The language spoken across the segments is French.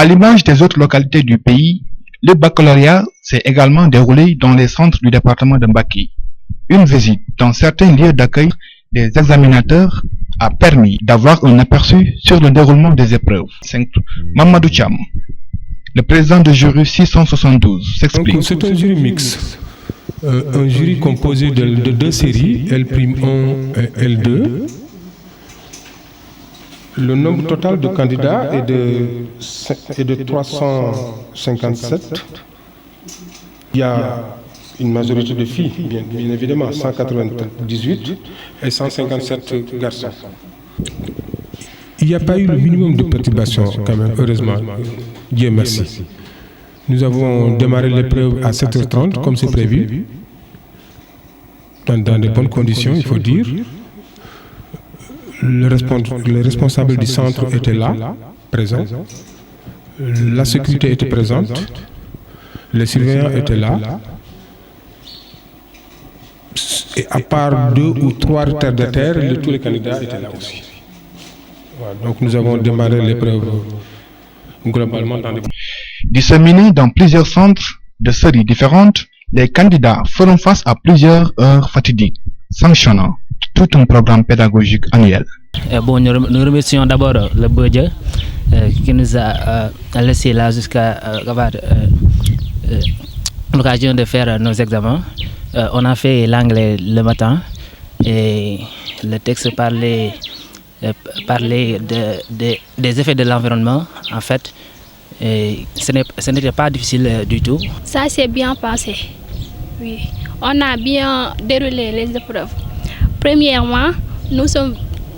À l'image des autres localités du pays, le baccalauréat s'est également déroulé dans les centres du département de Mbacké. Une visite dans certains lieux d'accueil des examinateurs a permis d'avoir un aperçu sur le déroulement des épreuves. Mamadou Thiam, le président du jury 672, s'explique. C'est un jury mixte. Un jury composé de deux séries, L'1 et L2. Le nombre total de candidats est de 357. Il y a une majorité de filles, bien évidemment, 198 et 157 garçons. Il n'y a pas eu le minimum de perturbation quand même, heureusement. Dieu merci. Nous avons démarré l'épreuve à 7h30 comme c'est prévu, dans de bonnes conditions, il faut dire. Le responsable du centre était là, présent. La sécurité était présente. Les surveillants étaient là. Et à part 2 ou 3 retardataires, tous les candidats étaient là aussi. Voilà, donc nous avons démarré l'épreuve globalement dans les... Disséminés dans plusieurs centres de séries différentes, les candidats feront face à plusieurs heures fatidiques, sanctionnant tout un programme pédagogique annuel. Bon, nous remercions d'abord le Bodje qui nous a laissé là jusqu'à avoir l'occasion de faire nos examens. On a fait l'anglais le matin et le texte parlait des effets de l'environnement. En fait, ce n'était pas difficile du tout. Ça s'est bien passé. Oui, on a bien déroulé les épreuves. Premièrement, nous sommes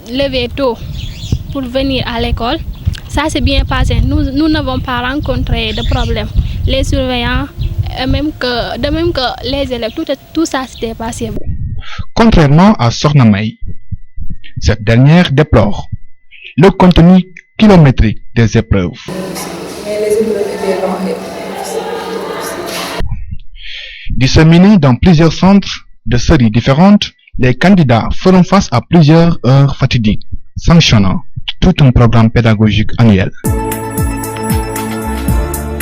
levés tôt pour venir à l'école. Ça s'est bien passé. Nous n'avons pas rencontré de problème. Les surveillants, de même que les élèves, tout ça s'était passé. Contrairement à Sornamay, cette dernière déplore le contenu kilométrique des épreuves. Disséminés dans plusieurs centres de séries différentes, les candidats feront face à plusieurs heures fatidiques, sanctionnant tout un programme pédagogique annuel.